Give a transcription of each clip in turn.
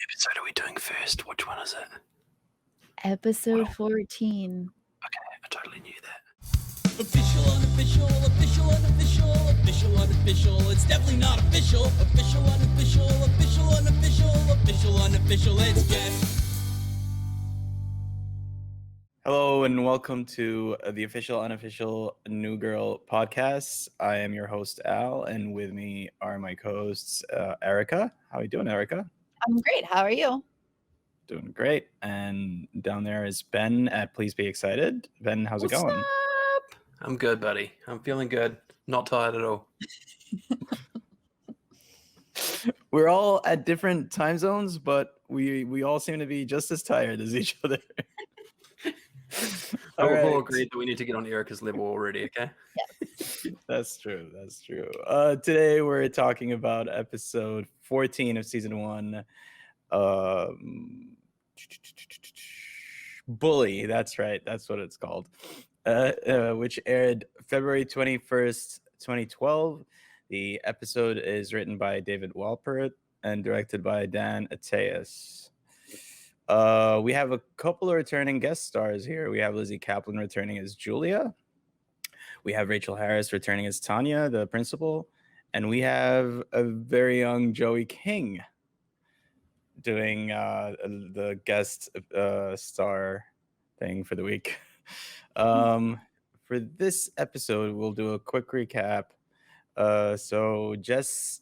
episode are we doing first? Which one is it? Episode Well, 14. okay, I totally knew that. Official, unofficial, official, unofficial, official, unofficial. It's definitely not official. Official, unofficial, official, unofficial, official, unofficial. It's guess. Hello and welcome to the Official Unofficial New Girl podcast. I am your host Al, and with me are my co-hosts Erica. How are you doing, Erica? I'm great. How are you? Doing great. And down there is Ben at Please Be Excited. Ben, how's it going? Up? I'm good, buddy. I'm feeling good. Not tired at all. We're all at different time zones, but we all seem to be just as tired as each other. We've all right. agreed that we need to get on Erica's level already, okay? That's true. That's true. Today we're talking about episode 14 of season 1. Bully. That's right. That's what it's called. Which aired February 21st, 2012. The episode is written by David Walpert and directed by Dan Attias. We have a couple of returning guest stars here. We have Lizzie Kaplan returning as Julia. We have Rachel Harris returning as Tanya, the principal. And we have a very young Joey King doing the guest star thing for the week. For this episode, we'll do a quick recap. So Jess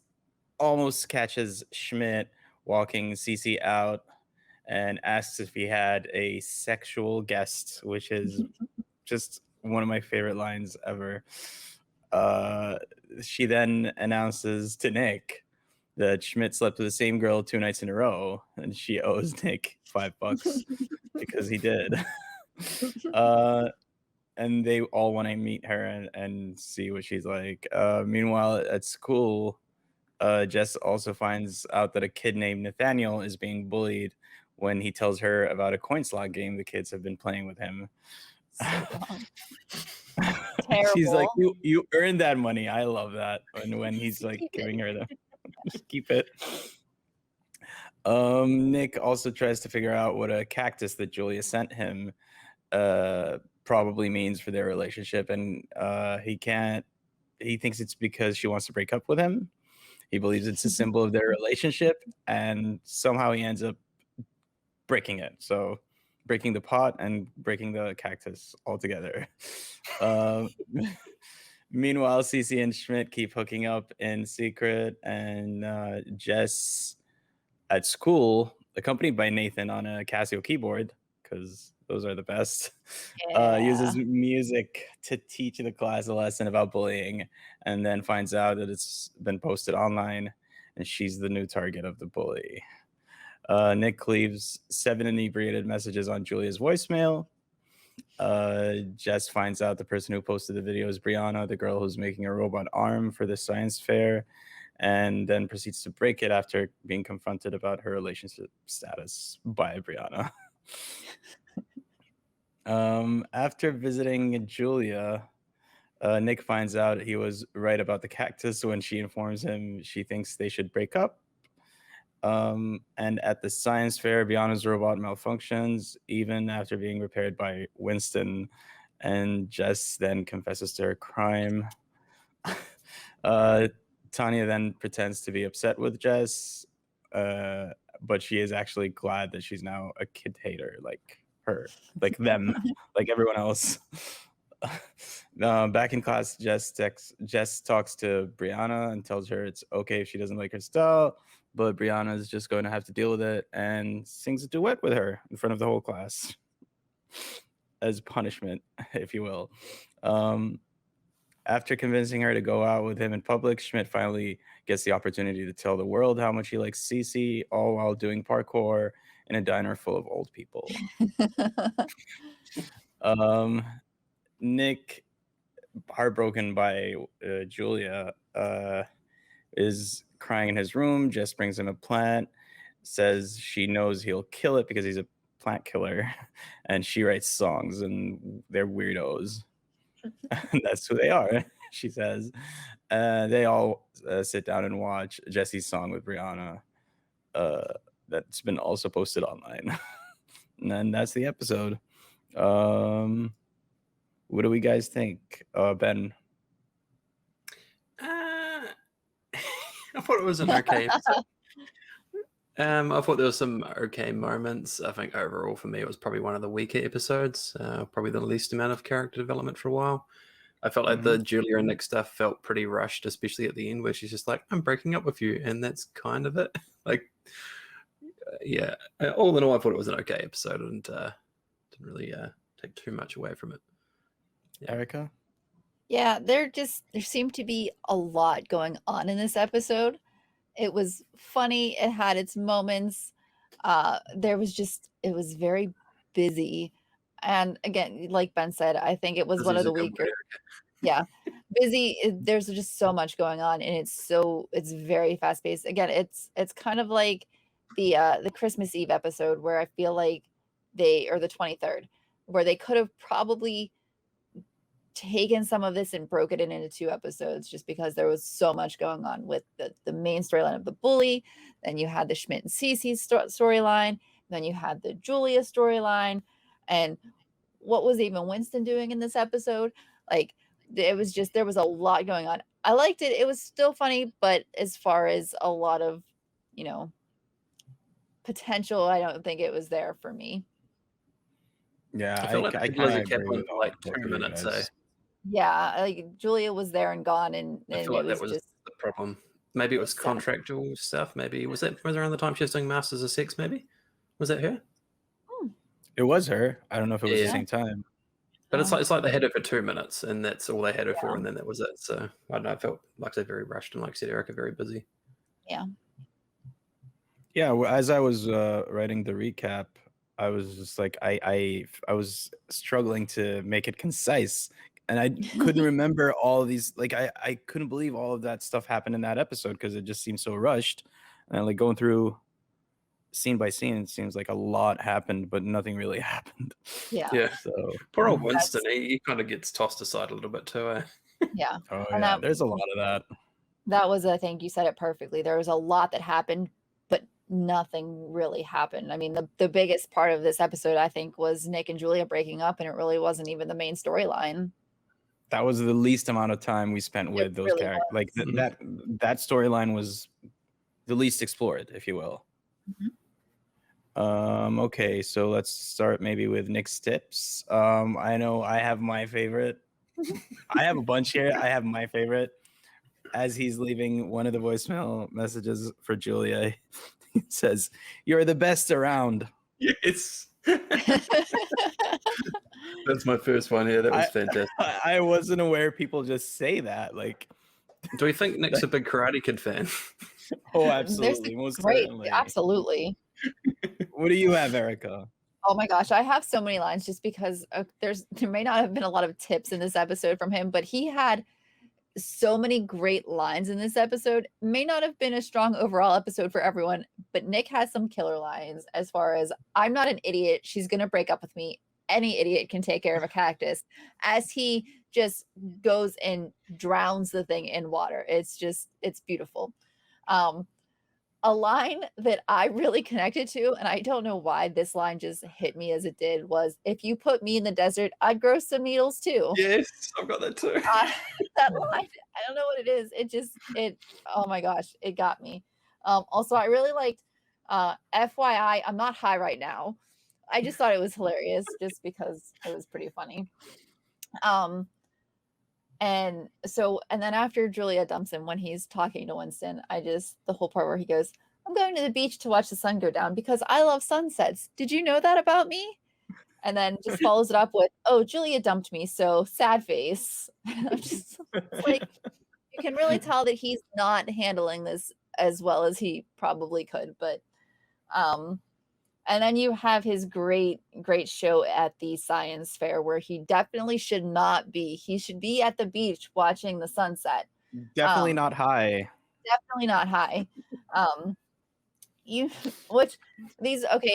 almost catches Schmidt walking Cece out and asks if he had a sexual guest, which is just one of my favorite lines ever. She then announces to Nick that Schmidt slept with the same girl 2 nights in a row, and she owes Nick $5 because he did. And they all want to meet her and see what she's like. Meanwhile, at school, Jess also finds out that a kid named Nathaniel is being bullied when he tells her about a coin slot game the kids have been playing with him. Terrible. She's like, you earned that money. I love that. And when he's like giving her the just keep it. Nick also tries to figure out what a cactus that Julia sent him probably means for their relationship, and he thinks it's because she wants to break up with him. He believes it's a symbol of their relationship, and somehow he ends up breaking it. So breaking the pot and breaking the cactus altogether. Meanwhile, Cece and Schmidt keep hooking up in secret, and Jess at school, accompanied by Nathan on a Casio keyboard, because those are the best, uses music to teach the class a lesson about bullying, and then finds out that it's been posted online, and she's the new target of the bully. Nick leaves 7 inebriated messages on Julia's voicemail. Jess finds out the person who posted the video is Brianna, the girl who's making a robot arm for the science fair, and then proceeds to break it after being confronted about her relationship status by Brianna. After visiting Julia, Nick finds out he was right about the cactus when she informs him she thinks they should break up. And at the science fair, Brianna's robot malfunctions even after being repaired by Winston, and Jess then confesses to her crime. Tanya then pretends to be upset with Jess, but she is actually glad that she's now a kid hater like her, like them, like everyone else. Back in class, Jess talks to Brianna and tells her it's okay if she doesn't like her style, but Brianna is just going to have to deal with it, and sings a duet with her in front of the whole class as punishment, if you will. After convincing her to go out with him in public, Schmidt finally gets the opportunity to tell the world how much he likes Cece, all while doing parkour in a diner full of old people. Nick, heartbroken by Julia, is crying in his room. Jess brings him a plant, says she knows he'll kill it because he's a plant killer, and she writes songs, and they're weirdos. That's who they are, she says. They all sit down and watch Jesse's song with Brianna. that's been also posted online. And then that's the episode. What do we guys think, Ben? I thought it was an okay episode. I thought there was some okay moments. I think overall for me it was probably one of the weaker episodes. Probably the least amount of character development for a while. I felt like the Julia and Nick stuff felt pretty rushed, especially at the end where she's just like, "I'm breaking up with you," and that's kind of it. Like, yeah. All in all, I thought it was an okay episode and didn't really take too much away from it. Erica? Yeah, there seemed to be a lot going on in this episode. It was funny, it had its moments. It was very busy. And again, like Ben said, I think it was one of the weaker. Yeah. Busy. There's just so much going on and it's very fast paced. Again, it's kind of like the Christmas Eve episode where I feel like or the 23rd, where they could have probably taken some of this and broke it into 2 episodes just because there was so much going on with the main storyline of the bully. Then you had the Schmidt and Cece storyline. Then you had the Julia storyline. And what was even Winston doing in this episode? Like, it was just, there was a lot going on. I liked it. It was still funny, but as far as a lot of, potential, I don't think it was there for me. Yeah, I feel like I Lizzie kind of kept agree on with for like both 2 of you minutes. guys. Yeah, like Julia was there and gone, and I feel it like was that was just the problem. Maybe it was sad. contractual stuff. Maybe was around the time she was doing Masters of Sex? Maybe was that her? It was her. I don't know if it was the Yeah. same time. But it's like they had her for 2 minutes, and that's all they had her for, Yeah. and then that was it. So I don't know. I felt like they're very rushed, and like I said, Erica very busy. Yeah, as I was writing the recap, I was just like, I was struggling to make it concise, and I couldn't remember all of these. Like, I couldn't believe all of that stuff happened in that episode because it just seemed so rushed. And like going through scene by scene, it seems like a lot happened, but nothing really happened. Yeah. So Poor old Winston, he kind of gets tossed aside a little bit too. Yeah. oh And yeah, that- there's a lot of that. That was, I think you said it perfectly. There was a lot that happened, but nothing really happened. I mean, the biggest part of this episode, I think, was Nick and Julia breaking up, and it really wasn't even the main storyline. That was the least amount of time we spent with those really characters. was. Like that storyline was the least explored, if you will. Okay, so let's start maybe with Nick's tips. I know I have my favorite. I have a bunch here. I have my favorite. As he's leaving one of the voicemail messages for Julia, he says, "You're the best around." Yes. That's my first one here. That was fantastic. I wasn't aware people just say that. Like, Do we think Nick's a big Karate Kid fan? oh, absolutely, most Great, certainly. absolutely. What do you have, Erica? Oh my gosh, I have so many lines just because there may not have been a lot of tips in this episode from him, but he had so many great lines in this episode. May not have been a strong overall episode for everyone, but Nick has some killer lines as far as, "I'm not an idiot. She's going to break up with me. Any idiot can take care of a cactus," as he just goes and drowns the thing in water. It's beautiful. A line that I really connected to, and I don't know why this line just hit me as it did, was, "If you put me in the desert, I'd grow some needles too." Yes, I've got that too. That line, I don't know what it is. Oh my gosh, it got me. Also, I really liked, FYI, I'm not high right now. I just thought it was hilarious just because it was pretty funny. And then after Julia dumps him, when he's talking to Winston, the whole part where he goes, "I'm going to the beach to watch the sun go down because I love sunsets. Did you know that about me?" And then just follows it up with, "Oh, Julia dumped me, so sad face." I'm just it's like, you can really tell that he's not handling this as well as he probably could. But and then you have his great show at the science fair where he definitely should not be. He should be at the beach watching the sunset. Definitely not high. Definitely not high.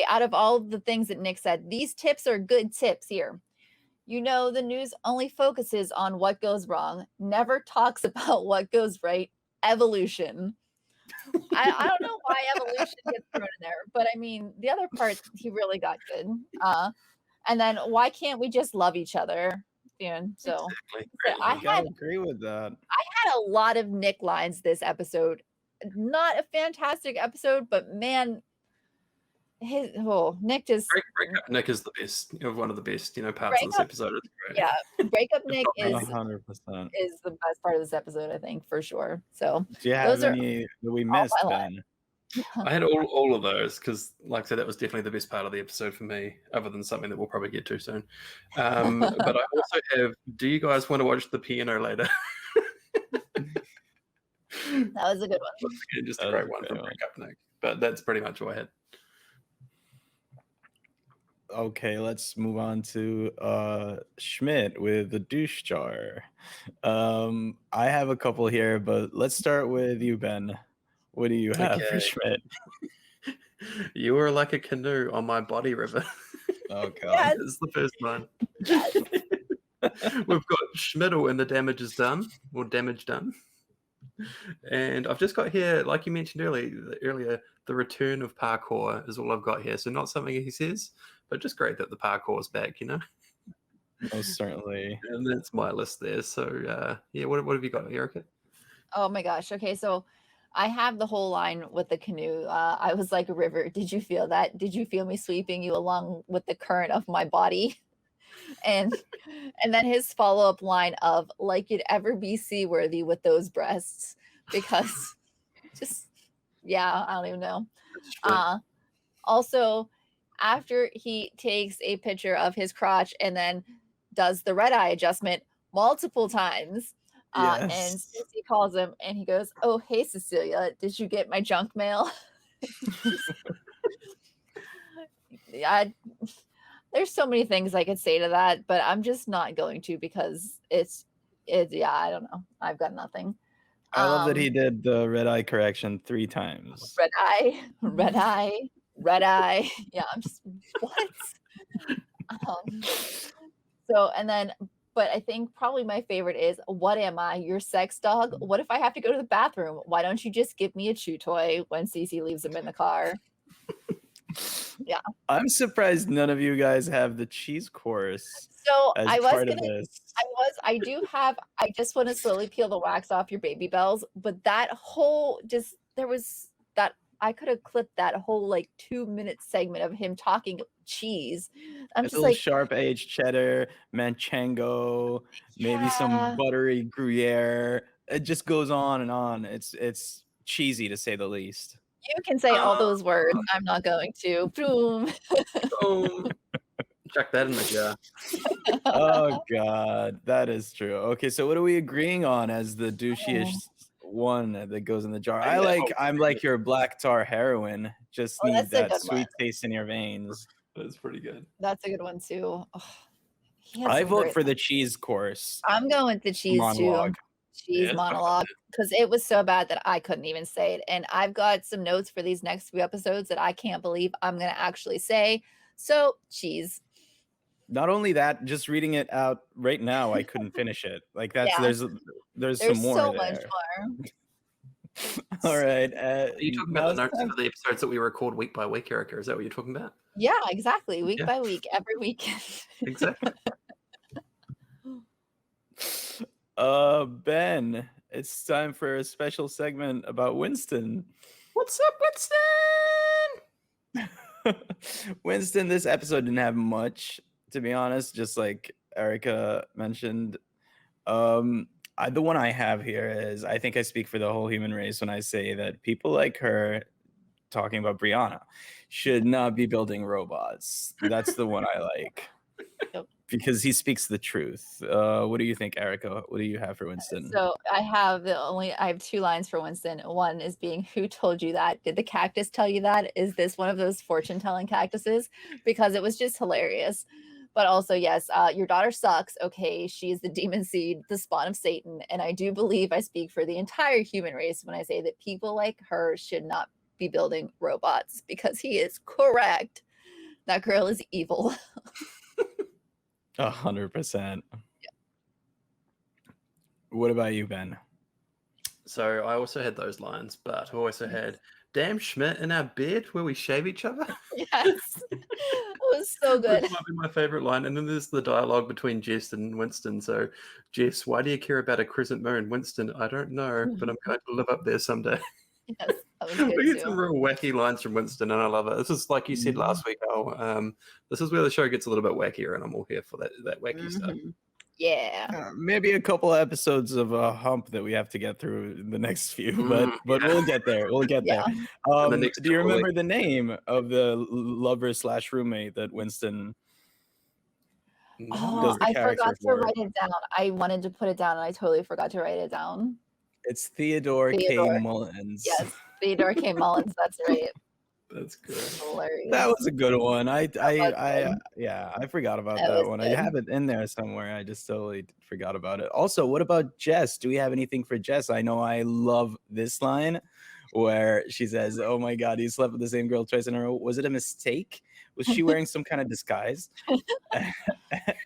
Out of all the things that Nick said, these tips are good tips here. The news only focuses on what goes wrong, never talks about what goes right. Evolution. I don't know why evolution gets thrown in there, but I mean, the other part, he really got good. And then why can't we just love each other? So Exactly. so Great I line. Gotta agree with that. had a lot of Nick lines this episode. Not a fantastic episode, but man, Nick just Breakup Nick is the best, one of the best, parts of this Breakup, episode. It's great. yeah, breakup If Nick not me. 100%. is the best part of this episode, I think, for sure. So Do you those have are any that we all missed, my lines. Ben? I had all of those because, like I said, that was definitely the best part of the episode for me, other than something that we'll probably get to soon. But I also have, do you guys want to watch the piano later? That was a good one. Once again, just a That great was a one great from one. Breakup Nick. But that's pretty much what I had. Okay, let's move on to Schmidt with the douche jar. I have a couple here, but let's start with you, Ben. What do you have for Okay. Schmidt? You were like a canoe on my body river. Oh god. Yes. This is the first one. Yes. We've got Schmiddle and the damage is done, or damage done. And I've just got here, like you mentioned earlier, the return of parkour is all I've got here. So not something he says, but just great that the parkour is back, Most certainly. And that's my list there. So yeah, what have you got, Erica? Oh my gosh. Okay, so I have the whole line with the canoe. I was like a river. Did you feel that? Did you feel me sweeping you along with the current of my body? And then his follow-up line of like you'd ever be seaworthy with those breasts, because just I don't even know. Also, after he takes a picture of his crotch and then does the red eye adjustment multiple times, and Yes. Cece calls him and he goes, "Oh, hey Cecilia, did you get my junk mail?" Yeah, there's so many things I could say to that, but I'm just not going to, because it's I don't know. I've got nothing. I love that he did the red eye correction 3 times. Red eye, red eye, red eye. Yeah, I'm just what? So and then, but I think probably my favorite is, what am I, your sex dog? What if I have to go to the bathroom? Why don't you just give me a chew toy when Cece leaves him in the car? Yeah. I'm surprised none of you guys have the cheese course So as I was part gonna, of this. I do have, I just want to slowly peel the wax off your baby bells, but that whole there was that, I could have clipped that whole like 2-minute segment of him talking cheese. I'm It's just a little like, sharp aged cheddar, manchego, maybe some yeah. buttery Gruyere. It just goes on and on. It's cheesy to say the least. You can say all those words. I'm not going to. Boom. Boom. Chuck that in the jar. Oh god, that is true. Okay, so what are we agreeing on as the douchiest one that goes in the jar? I'm like your black tar heroin. Just Oh, need that's a that good sweet one. taste in your veins. That's pretty good. That's a good one too. Oh, he has I some vote great for the lines. cheese course I'm going with the cheese monologue. too. Cheese Yeah, monologue, because it was so bad that I couldn't even say it. And I've got some notes for these next few episodes that I can't believe I'm going to actually say. So cheese. Not only that, just reading it out right now, I couldn't finish it. Like that's Yeah. there's There's some more so there. much more. All right. Are you talking now about it's the notes time- for the episodes that we record week by week, Erica? Is that what you're talking about? Yeah, exactly. Week Yeah. by week, every weekend. Exactly. Ben, it's time for a special segment about Winston. What's up, Winston? Winston, this episode didn't have much, to be honest, just like Erica mentioned. The one I have here is, I think I speak for the whole human race when I say that people like her, talking about Brianna, should not be building robots. That's the one I like. Yep. Because he speaks the truth. What do you think, Erica? What do you have for Winston? So I have 2 lines for Winston. One is being, who told you that? Did the cactus tell you that? Is this one of those fortune telling cactuses? Because it was just hilarious. But also, yes, your daughter sucks. Okay, she is the demon seed, the spawn of Satan. And I do believe I speak for the entire human race when I say that people like her should not be building robots, because he is correct. That girl is evil. 100%. What about you, Ben? So I also had those lines, but I also had, "Damn Schmidt in our bed where we shave each other." Yes. It was so good. Which might be my favorite line. And then there's the dialogue between Jess and Winston. So, Jess, why do you care about a crescent moon? Winston, I don't know, but I'm going to live up there someday. Yes, that was good We get some too. real wacky lines from Winston, and I love it. This is like you said last week. This is where the show gets a little bit wackier, and I'm all here for that wacky stuff. Mhm. Yeah. Maybe a couple of episodes of a hump that we have to get through in the next few, but we'll get there. We'll get Yeah. there. the next Do you couple of remember the name of the lover / roommate that Winston? Oh, Does the I character forgot to for? write it down. I wanted to put it down and I totally forgot to write it down. It's Theodore K. Theodore. Mullins. Yes, Theodore K. Mullins. That's right. That's good. Hilarious. That was a good one. I good. forgot about That that was one. I good. have it in there somewhere. I just totally forgot about it. Also, what about Jess? Do we have anything for Jess? I know I love this line where she says, "Oh my God, you slept with the same girl twice in a row. Was it a mistake? Was she wearing some kind of disguise?"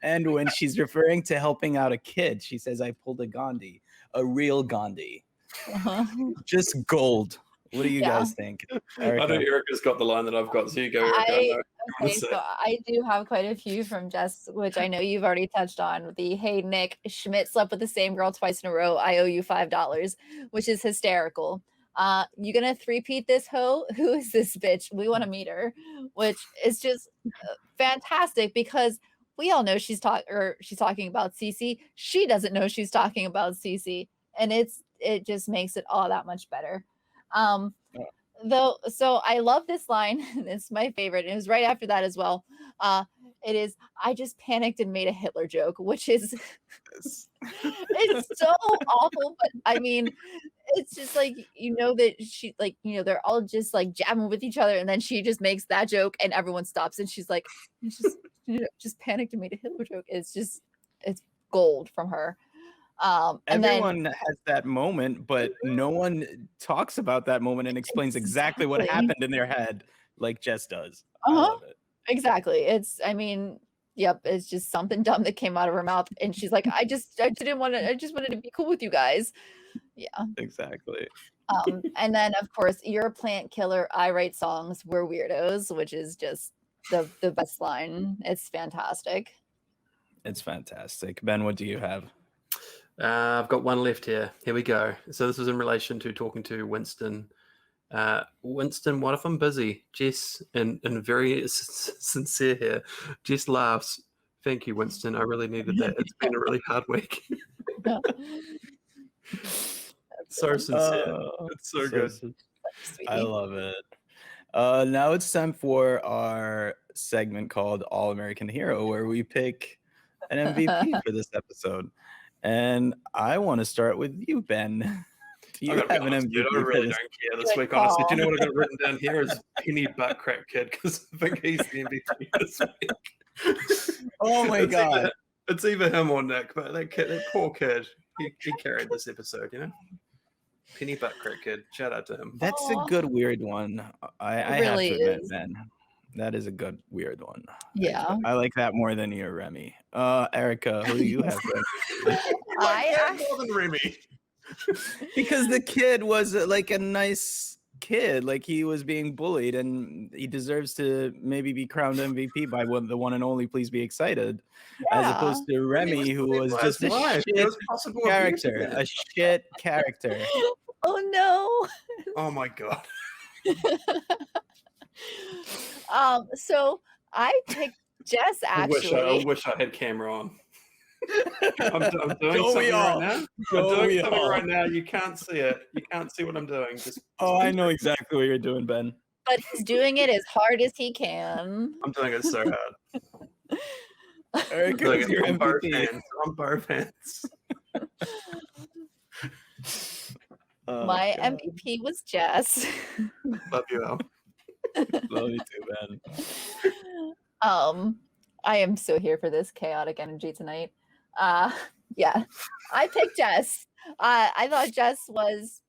And when she's referring to helping out a kid, she says, "I pulled a Gandhi, a real Gandhi." Uh-huh. Just gold. What do you Yeah. guys think? I know Erica? Erica's got the line that I've got, so you go, Erica. I know. Okay, so I do have quite a few from Jess, which I know you've already touched on. The "Hey Nick, Schmidt slept with the same girl twice in a row. I owe you $5," which is hysterical. You gonna three-peat this hoe? Who is this bitch? We want to meet her, which is just fantastic because we all know she's talking about Cece. She doesn't know she's talking about Cece, and it just makes it all that much better. Though, so I love this line. It's my favorite. It was right after that as well. It is, "I just panicked and made a Hitler joke," which is it's so awful, but I mean, it's just like that she they're all just like jabbing with each other, and then she just makes that joke, and everyone stops, and she's like, it's just just panicked and made a Hitler joke. It's gold from her. And then Everyone has that moment, but no one talks about that moment and explains exactly what Exactly. happened in their head like Jess does. I Uh-huh. love it. Exactly. Yep, it's just something dumb that came out of her mouth, and she's like, I just wanted to be cool with you guys. Yeah. Exactly. And then of course, "You're a plant killer. I write songs. We're weirdos," which is just the best line. It's fantastic. It's fantastic. Ben, what do you have? I've got one left here. Here we go. So this is in relation to talking to Winston. Winston, what if I'm busy? Jess, and very sincere here, Jess laughs. "Thank you, Winston. I really needed that. It's been a really hard week." So sincere. It's so good. I love it. Now it's time for our segment called All American Hero, where we pick an MVP for this episode. And I want to start with you, Ben. Do you have an MVP? I really for don't this? care this Good week, honestly. Do you know call. what I've got written down here is Penny Butt Crack Kid, because I think he's the MVP this week. Oh my It's God. It's either him or Nick, but that poor kid, he carried this episode, Penny Butt Crack Kid. Shout out to him. That's a Aw. good weird one. I really have to admit, is. Ben. That is a good weird one. Yeah. I like that more than your Remy. Erica, who do you have? More than Remy. Because the kid was like a nice kid, like he was being bullied, and he deserves to maybe be crowned MVP by the one and only Please Be Excited, as opposed to Remy, who was just a shit character, a shit character. Oh no. Oh my God. So I picked Jess actually. I wish I had camera on. I'm doing Don't we something all? right now. Don't I'm doing we something all? right now. You can't see it. You can't see what I'm doing. Oh, I know exactly what you're doing, Ben. But he's doing it as hard as he can. I'm doing it so hard. Erica, Doing who's it your on both MVP? hands. On both hands. Oh, My God. MVP was Jess. Love you, Al. Love you too, Ben. I am so here for this chaotic energy tonight. Yeah, I picked Jess. I thought Jess was,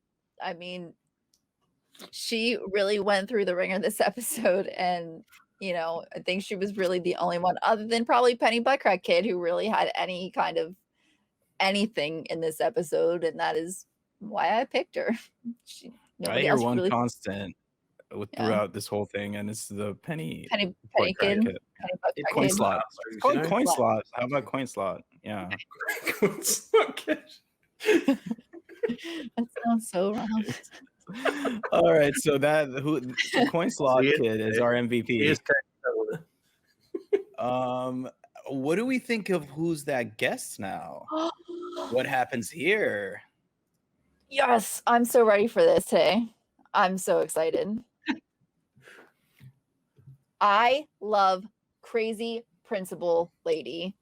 she really went through the ringer this episode, and I think she was really the only one, other than probably Penny Buttcrack Kid, who really had any kind of anything in this episode, and that is why I picked her. I Nobody hear else one really. constant Yeah. throughout this whole thing, and it's the penny Penny pork kid. crack kid. Penny butt Yeah, crack coin kid. slot. Bastards, It's called you know? coin Slot. slot. How about coin slot? Yeah. It's not good. That sounds so wrong. All right, so so coin slot See it? kid is our MVP. Here's What do we think of who's that guest now? What happens here? Yes, I'm so ready for this today. I'm so excited. I love crazy principal lady.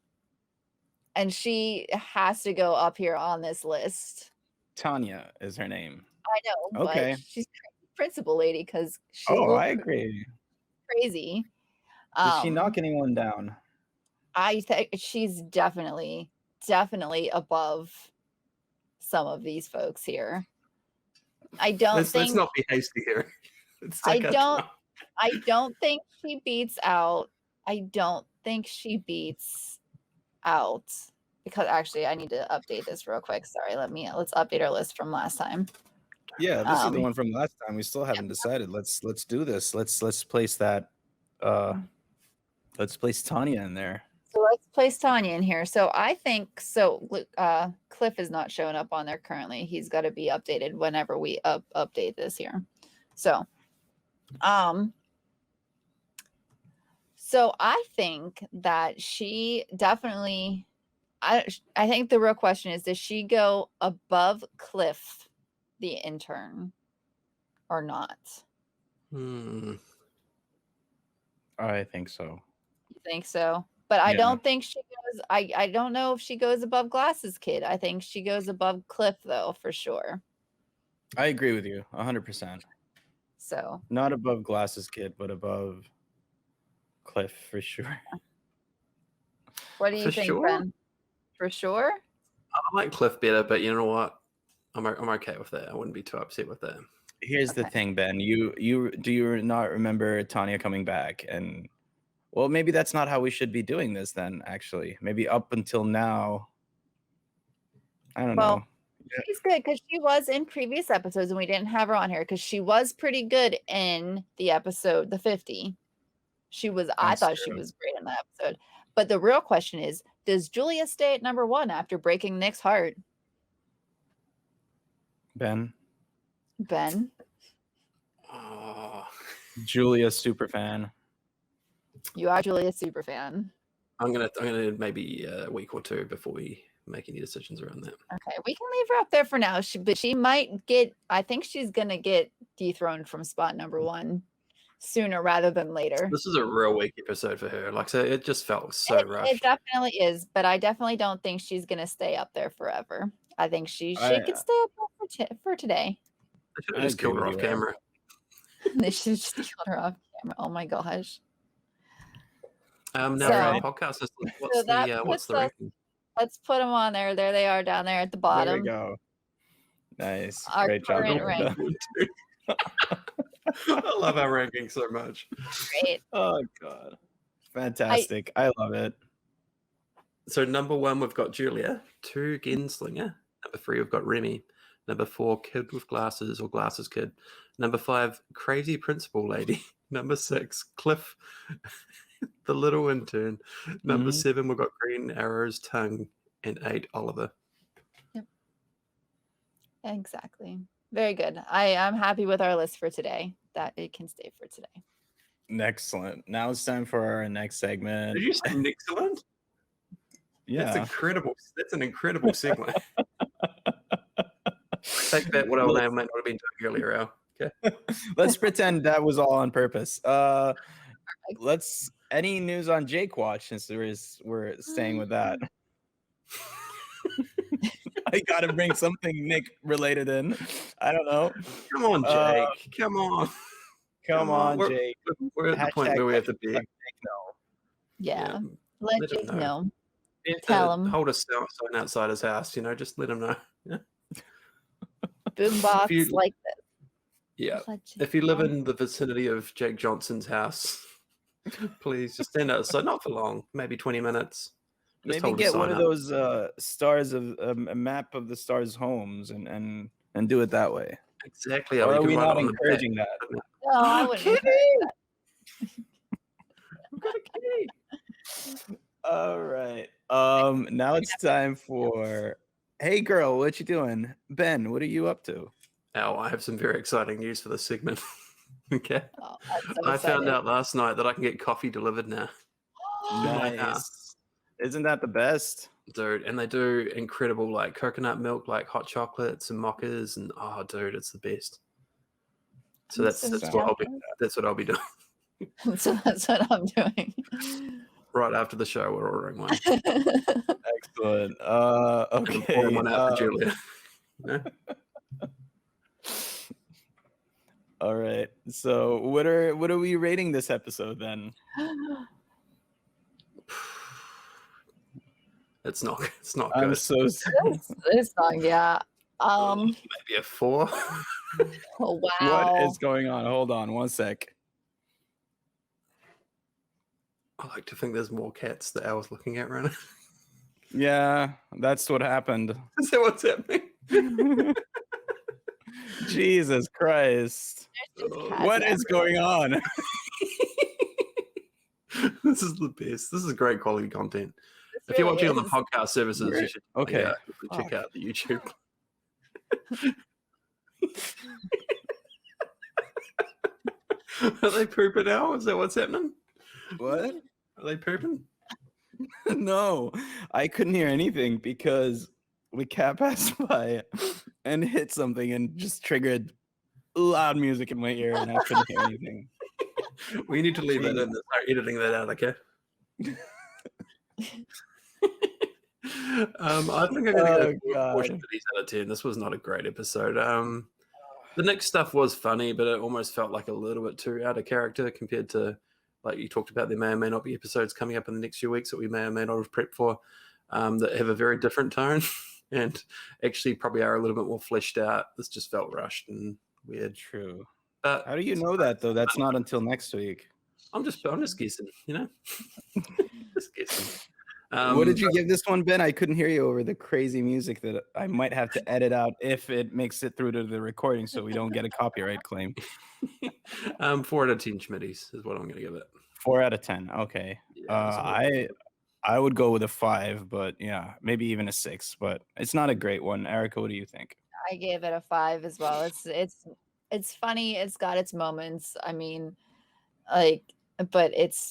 And she has to go up here on this list. Tanya is her name. I know, Okay. but she's crazy principal lady because she's a Oh, little I agree. crazy. Did she knock anyone down? I think she's definitely above some of these folks here. I don't let's think not be hasty here. Let's I take our don't time. I don't think she beats out. I don't think she beats out because actually I need to update this real quick. Sorry, let's update our list from last time. Yeah, this is the one from last time. We still haven't decided. Let's do this. Let's place that. Let's place Tanya in there. So let's place Tanya in here. So I think so. Cliff is not showing up on there currently. He's got to be updated whenever we update this here. So, so I think that she definitely. I think the real question is: does she go above Cliff, the intern, or not? I think so. You think so? But I don't think she goes. I don't know if she goes above Glasses Kid. I think she goes above Cliff though, for sure. I agree with you 100%. So not above Glasses Kid, but above Cliff for sure. What do you think, Ben? For sure? I like Cliff better, but you know what? I'm okay with that. I wouldn't be too upset with that. Here's the thing, Ben. You not remember Tanya coming back? And well, maybe that's not how we should be doing this then, actually. Maybe up until now. I don't know. She's good because she was in previous episodes and we didn't have her on here because she was pretty good in the episode, the 50. I thought she was great in that episode. But the real question is, does Julia stay at number 1 after breaking Nick's heart? Ben? Julia super fan. You are Julia super fan. I'm gonna maybe a week or two before we make any decisions around that. Okay, we can leave her up there for now. But she might get. I think she's gonna get dethroned from spot number 1 sooner rather than later. This is a real weak episode for her. Like, so it just felt so rushed. It definitely is, but I definitely don't think she's gonna stay up there forever. I think she could stay up there for today. They should have just killed her off camera. They should just killed her off camera. Oh my gosh. Now for our podcast system, what's the ranking? Let's put them on there. There they are down there at the bottom. There we go. Nice. Our great job. rank. I love our ranking so much. Great. Oh god. Fantastic. I love it. So number 1, we've got Julia. 2, Genslinger. Number 3, we've got Remy. Number 4, Kid with Glasses or Glasses Kid. Number 5, Crazy Principal Lady. Number 6, Cliff, the little intern. Number 7, we've got Green Arrow's tongue. And 8, Oliver. Yep. Exactly. Very good. I'm happy with our list for today. That it can stay for today. Excellent. Now it's time for our next segment. Did you say excellent? Yeah. That's an incredible segment. Take that, what I may or may not have been doing earlier, Al. Okay. Let's pretend that was all on purpose. Any news on Jake Watch since we're staying with that. I gotta bring something Nick related in. I don't know. Come on, Jake. Come on. Come on, Jake. We're at the point where we have to be. Yeah. Let Jake know. Tell him. Hold a sign outside his house, just let him know. Yeah. Boombox like this. Yeah. If you live in the vicinity of Jake Johnson's house, please just stand outside, not for long, maybe 20 minutes. Maybe get one of those stars of a map of the stars' homes and and do it that way. Exactly. Or You are can we write not it on the back. encouraging that? No, I Oh, wouldn't. kitty! We've got a kitty. All right. Now it's time for Hey girl, what you doing? Ben, what are you up to? Now, I have some very exciting news for this segment. Okay. Oh, I'm so I found excited. out last night that I can get coffee delivered now. my house. Nice. Isn't that the best? Dude, and they do incredible like coconut milk, like hot chocolates and mochas, and oh, dude, it's the best. So I'm that's so that's what I'll be doing So that's what I'm doing. right after the show. We're ordering one. Excellent. And I'm pouring Okay. one out for Julia. No? All right. So what are we rating this episode then? It's not I'm good. so sorry. This song, yeah. Maybe a 4. Oh, wow. What is going on? Hold on one sec. I like to think there's more cats that I was looking at right now. Yeah, that's what happened. Is that what's happening? Jesus Christ. What is going on? This is the best. This is great quality content. If you're watching on the podcast services, you should Okay. check out the YouTube. Are they pooping now? Is that what's happening? What? Are they pooping? No, I couldn't hear anything because the cat passed by and hit something and just triggered loud music in my ear and I couldn't hear anything. We need to leave that in. Start editing that out, okay? I think I'm going to go 4 shitties out of 10. This was not a great episode. The next stuff was funny, but it almost felt like a little bit too out of character compared to, like you talked about, there may or may not be episodes coming up in the next few weeks that we may or may not have prepped for that have a very different tone and actually probably are a little bit more fleshed out. This just felt rushed and weird. True. But how do you know that though? That's not until next week. I'm just guessing, you know? Just guessing. What did you give this one, Ben? I couldn't hear you over the crazy music that I might have to edit out if it makes it through to the recording so we don't get a copyright claim. 4 out of 10 Schmitties is what I'm going to give it. 4 out of 10. Okay. Yeah, I would go with a 5, but yeah, maybe even a 6, but it's not a great one. Erica, what do you think? I gave it a 5 as well. It's funny. It's got its moments. I mean, like, but it's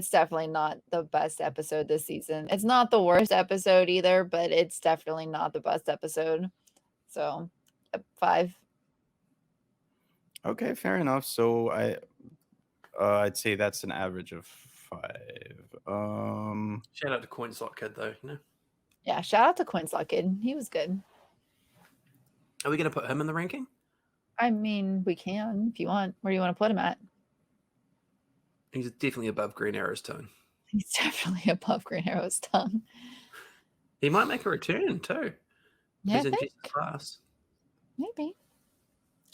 definitely not the best episode this season. It's not the worst episode either, but it's definitely not the best episode. So, 5. Okay, fair enough. So I'd say that's an average of 5. Shout out to Coin Slot Kid though, you know. Yeah, shout out to Coin Slot Kid. He was good. Are we going to put him in the ranking? I mean, we can if you want. Where do you want to put him at? He's definitely above Green Arrow's tone. He's definitely above Green Arrow's tongue. He might make a return too. Yeah, He's I in think. Jesus class. Maybe.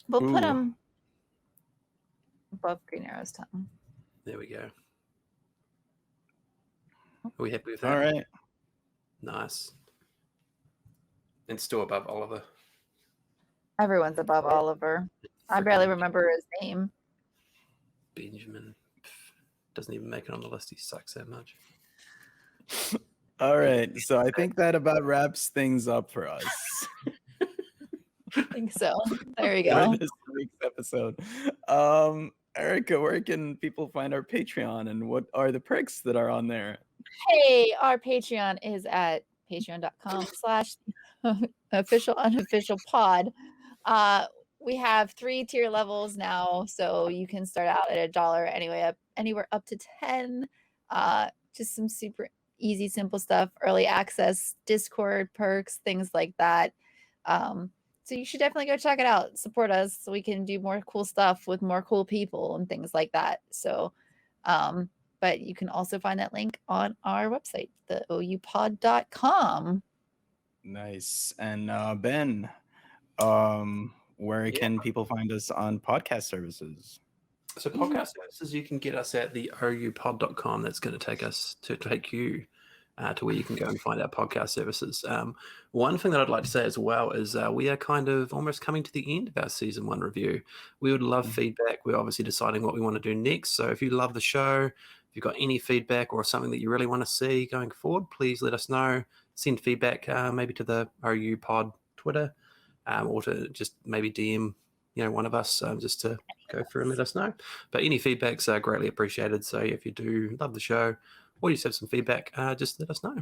We'll put him above Green Arrow's tongue. There we go. Are we happy with that? All right. Nice. And still above Oliver. Everyone's above Oliver. I barely remember his name. Benjamin doesn't even make it on the list. He sucks that much. All right. So I think that about wraps things up for us. I think so. There you go. For this week's episode. Erica, where can people find our Patreon and what are the perks that are on there? Hey, our Patreon is at patreon.com/official unofficial pod. We have 3 tier levels now, so you can start out at $1 anywhere up to 10. Just some super easy, simple stuff, early access, Discord perks, things like that. So you should definitely go check it out. Support us so we can do more cool stuff with more cool people and things like that. So, but you can also find that link on our website, theoupod.com. Nice. And Ben, where can people find us on podcast services? So podcast services, you can get us at the oupod.com. That's going to take you to where you can go and find our podcast services. One thing that I'd like to say as well is we are kind of almost coming to the end of our season 1 review. We would love feedback. We're obviously deciding what we want to do next. So if you love the show, if you've got any feedback or something that you really want to see going forward, please let us know. Send feedback maybe to the OU Pod Twitter, or to just maybe DM one of us, just to go through and let us know. But any feedbacks are greatly appreciated. So if you do love the show or you just have some feedback, just let us know.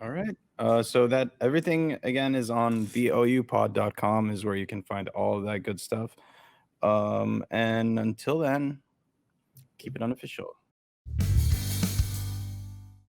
All right. So that everything again is on theoupod.com is where you can find all of that good stuff. And until then, keep it unofficial.